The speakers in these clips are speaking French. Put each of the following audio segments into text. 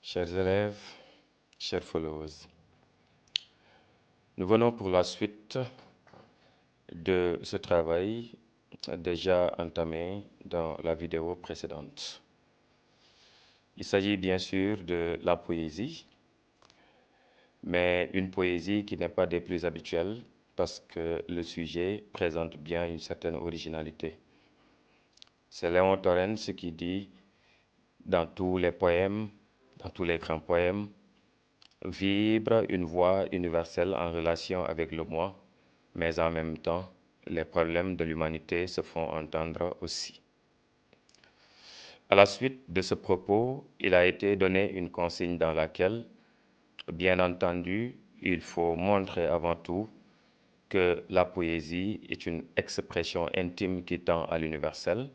Chers élèves, chers followers, nous venons pour la suite de ce travail déjà entamé dans la vidéo précédente. Il s'agit bien sûr de la poésie, mais une poésie qui n'est pas des plus habituelles parce que le sujet présente bien une certaine originalité. C'est Léon Torrens qui dit dans tous les poèmes, dans tous les grands poèmes, vibre une voix universelle en relation avec le moi, mais en même temps, les problèmes de l'humanité se font entendre aussi. À la suite de ce propos, il a été donné une consigne dans laquelle, bien entendu, il faut montrer avant tout que la poésie est une expression intime qui tend à l'universel,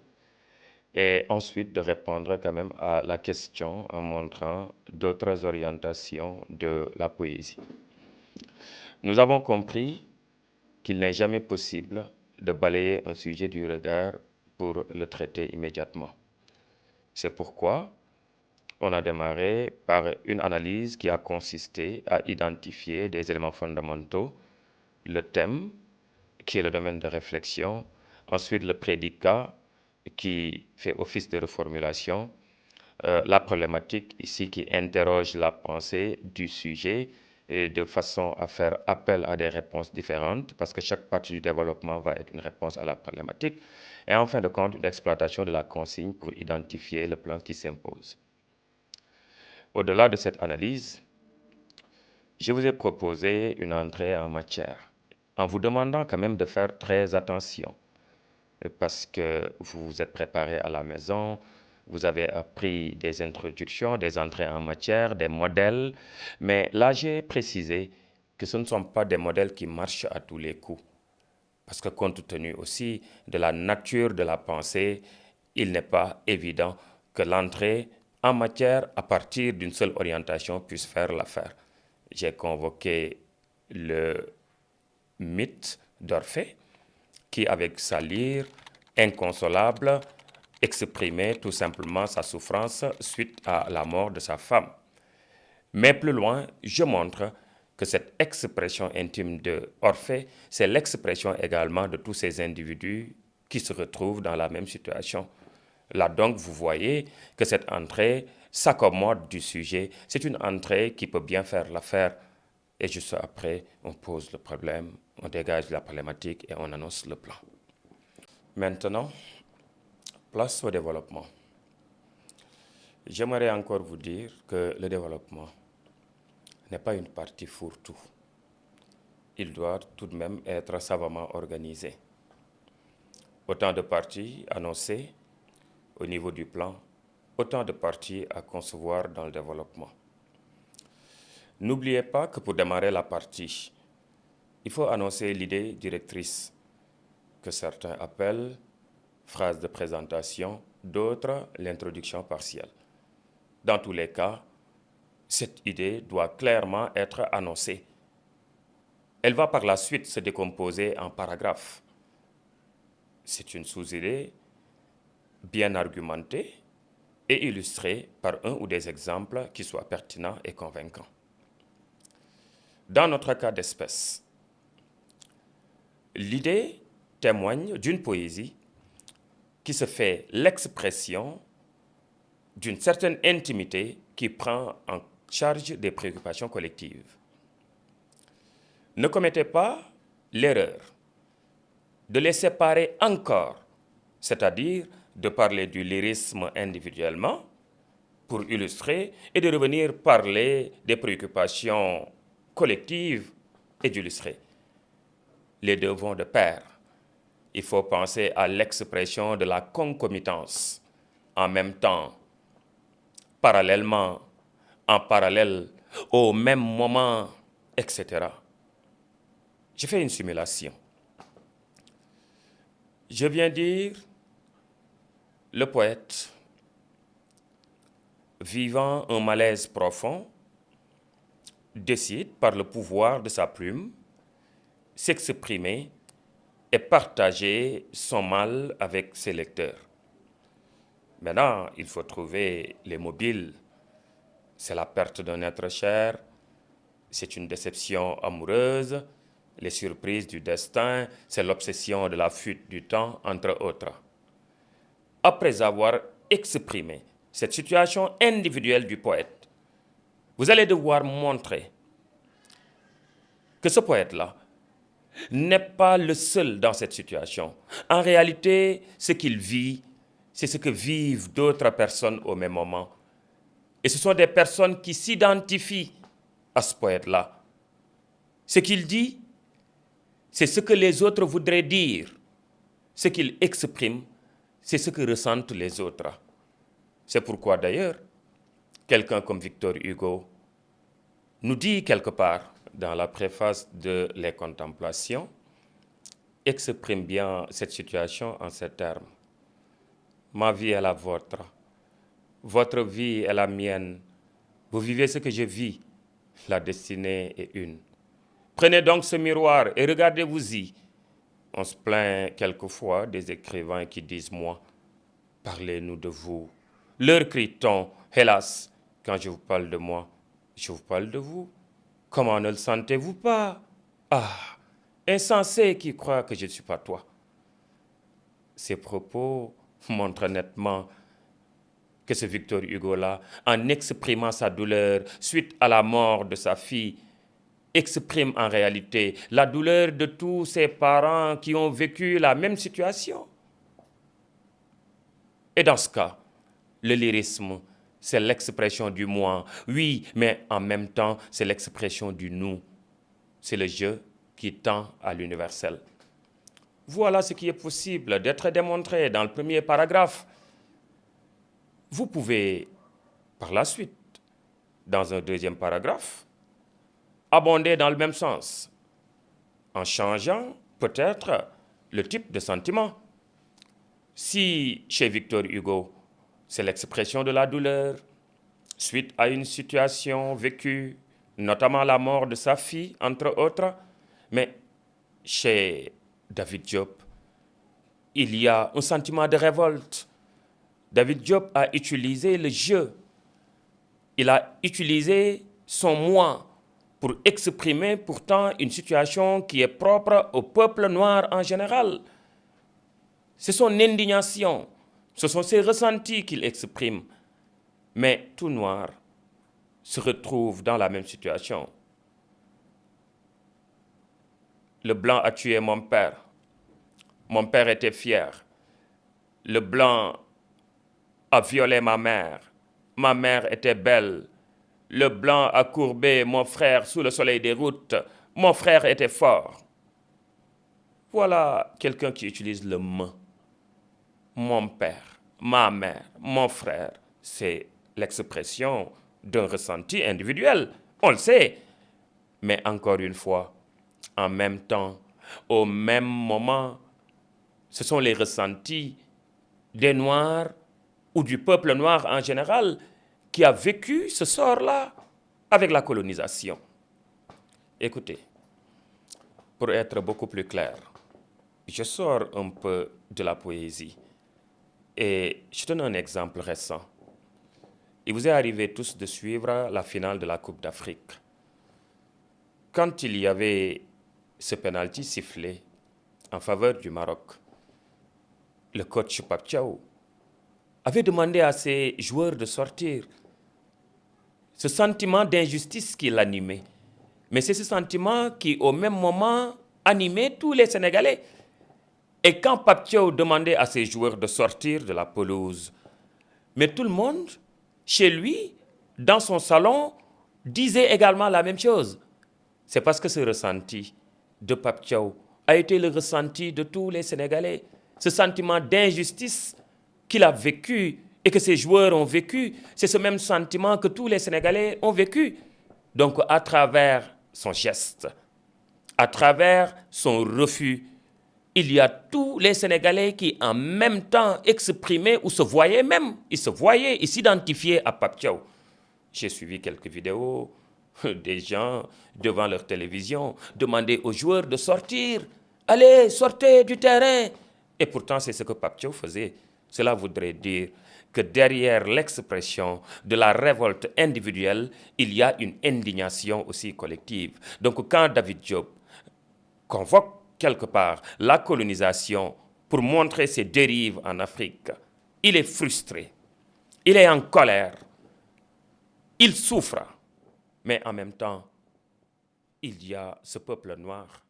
et ensuite de répondre quand même à la question en montrant d'autres orientations de la poésie. Nous avons compris qu'il n'est jamais possible de balayer un sujet du regard pour le traiter immédiatement. C'est pourquoi on a démarré par une analyse qui a consisté à identifier des éléments fondamentaux, le thème, qui est le domaine de réflexion, ensuite le prédicat, qui fait office de reformulation, la problématique ici qui interroge la pensée du sujet et de façon à faire appel à des réponses différentes, parce que chaque partie du développement va être une réponse à la problématique, et en fin de compte, une exploitation de la consigne pour identifier le plan qui s'impose. Au-delà de cette analyse, je vous ai proposé une entrée en matière, en vous demandant quand même de faire très attention, parce que vous vous êtes préparé à la maison, vous avez appris des introductions, des entrées en matière, des modèles, mais là j'ai précisé que ce ne sont pas des modèles qui marchent à tous les coups, parce que compte tenu aussi de la nature de la pensée, il n'est pas évident que l'entrée en matière à partir d'une seule orientation puisse faire l'affaire. J'ai convoqué le mythe d'Orphée, qui, avec sa lyre inconsolable, exprimait tout simplement sa souffrance suite à la mort de sa femme. Mais plus loin, je montre que cette expression intime de Orphée, c'est l'expression également de tous ces individus qui se retrouvent dans la même situation. Là donc, vous voyez que cette entrée s'accommode du sujet. C'est une entrée qui peut bien faire l'affaire. Et juste après, on pose le problème, on dégage la problématique et on annonce le plan. Maintenant, place au développement. J'aimerais encore vous dire que le développement n'est pas une partie fourre-tout. Il doit tout de même être savamment organisé. Autant de parties annoncées au niveau du plan, autant de parties à concevoir dans le développement. N'oubliez pas que pour démarrer la partie, il faut annoncer l'idée directrice que certains appellent phrase de présentation, d'autres l'introduction partielle. Dans tous les cas, cette idée doit clairement être annoncée. Elle va par la suite se décomposer en paragraphes. C'est une sous-idée bien argumentée et illustrée par un ou des exemples qui soient pertinents et convaincants. Dans notre cas d'espèce, l'idée témoigne d'une poésie qui se fait l'expression d'une certaine intimité qui prend en charge des préoccupations collectives. Ne commettez pas l'erreur de les séparer encore, c'est-à-dire de parler du lyrisme individuellement pour illustrer et de revenir parler des préoccupations collectives et d'illustrer. Les deux vont de pair. Il faut penser à l'expression de la concomitance en même temps, parallèlement, en parallèle, au même moment, etc. Je fais une simulation. Je viens dire, le poète, vivant un malaise profond, décide par le pouvoir de sa plume s'exprimer et partager son mal avec ses lecteurs. Maintenant, il faut trouver les mobiles c'est la perte d'un être cher, c'est une déception amoureuse, les surprises du destin, c'est l'obsession de la fuite du temps, entre autres. Après avoir exprimé cette situation individuelle du poète, vous allez devoir montrer que ce poète-là n'est pas le seul dans cette situation. En réalité, ce qu'il vit, c'est ce que vivent d'autres personnes au même moment. Et ce sont des personnes qui s'identifient à ce poète-là. Ce qu'il dit, c'est ce que les autres voudraient dire. Ce qu'il exprime, c'est ce que ressentent les autres. C'est pourquoi d'ailleurs, quelqu'un comme Victor Hugo nous dit quelque part dans la préface de Les Contemplations, exprime bien cette situation en ces termes. Ma vie est la vôtre, votre vie est la mienne, vous vivez ce que je vis, la destinée est une. Prenez donc ce miroir et regardez-vous-y. On se plaint quelquefois des écrivains qui disent « moi ». Parlez-nous de vous. Leur crie-t-on, hélas, quand je vous parle de moi, je vous parle de vous. Comment ne le sentez-vous pas? Ah, insensé qui croit que je ne suis pas toi. Ces propos montrent nettement que ce Victor Hugo-là, en exprimant sa douleur suite à la mort de sa fille, exprime en réalité la douleur de tous ses parents qui ont vécu la même situation. Et dans ce cas, le lyrisme, c'est l'expression du moi. Oui, mais en même temps, c'est l'expression du nous. C'est le je qui tend à l'universel. Voilà ce qui est possible d'être démontré dans le premier paragraphe. Vous pouvez, par la suite, dans un deuxième paragraphe, abonder dans le même sens, en changeant peut-être le type de sentiment. Si chez Victor Hugo, c'est l'expression de la douleur suite à une situation vécue, notamment la mort de sa fille, entre autres, mais chez David Diop, il y a un sentiment de révolte. David Diop a utilisé le je. Il a utilisé son moi pour exprimer pourtant une situation qui est propre au peuple noir en général. C'est son indignation, ce sont ses ressentis qu'il exprime. Mais tout noir se retrouve dans la même situation. Le blanc a tué mon père. Mon père était fier. Le blanc a violé ma mère. Ma mère était belle. Le blanc a courbé mon frère sous le soleil des routes. Mon frère était fort. Voilà quelqu'un qui utilise le « me ». Mon père, ma mère, mon frère, c'est l'expression d'un ressenti individuel. On le sait. Mais encore une fois, en même temps, au même moment, ce sont les ressentis des Noirs ou du peuple noir en général qui a vécu ce sort-là avec la colonisation. Écoutez, pour être beaucoup plus clair, je sors un peu de la poésie et je donne un exemple récent. Il vous est arrivé tous de suivre la finale de la Coupe d'Afrique. Quand il y avait ce penalty sifflé en faveur du Maroc, le coach Pape Thiaw avait demandé à ses joueurs de sortir. Ce sentiment d'injustice qui l'animait. Mais c'est ce sentiment qui, au même moment, animait tous les Sénégalais. Et quand Pape Thiaw demandait à ses joueurs de sortir de la pelouse, mais tout le monde, chez lui, dans son salon, disait également la même chose. C'est parce que ce ressenti de Pape Thiaw a été le ressenti de tous les Sénégalais. Ce sentiment d'injustice qu'il a vécu et que ses joueurs ont vécu, c'est ce même sentiment que tous les Sénégalais ont vécu. Donc, à travers son geste, à travers son refus, il y a tous les Sénégalais qui, en même temps, exprimaient ou se voyaient même. Ils s'identifiaient à Pape Thiaw. J'ai suivi quelques vidéos des gens devant leur télévision demander aux joueurs de sortir. Allez, sortez du terrain. Et pourtant, c'est ce que Pape Thiaw faisait. Cela voudrait dire que derrière l'expression de la révolte individuelle, il y a une indignation aussi collective. Donc quand David Diop convoque quelque part la colonisation pour montrer ses dérives en Afrique, il est frustré, il est en colère, il souffre, mais en même temps, il y a ce peuple noir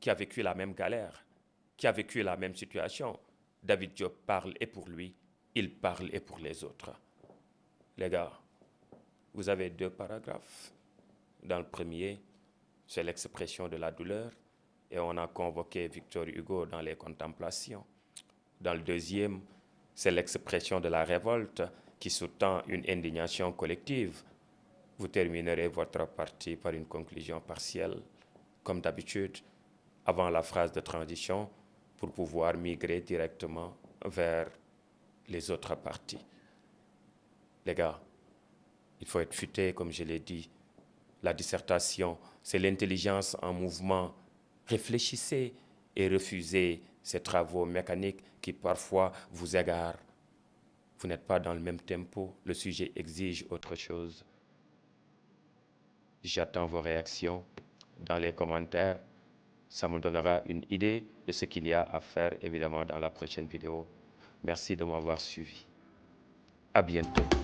qui a vécu la même galère, qui a vécu la même situation. David Diop parle et pour lui, il parle et pour les autres. Les gars, vous avez 2 paragraphes. Dans le premier, c'est l'expression de la douleur et on a convoqué Victor Hugo dans les Contemplations. Dans le deuxième, c'est l'expression de la révolte qui sous-tend une indignation collective. Vous terminerez votre partie par une conclusion partielle, comme d'habitude, avant la phrase de transition, pour pouvoir migrer directement vers les autres parties. Les gars, il faut être futé, comme je l'ai dit. La dissertation, c'est l'intelligence en mouvement. Réfléchissez et refusez ces travaux mécaniques qui parfois vous égarent. Vous n'êtes pas dans le même tempo, le sujet exige autre chose. J'attends vos réactions dans les commentaires. Ça me donnera une idée de ce qu'il y a à faire, évidemment, dans la prochaine vidéo. Merci de m'avoir suivi. À bientôt.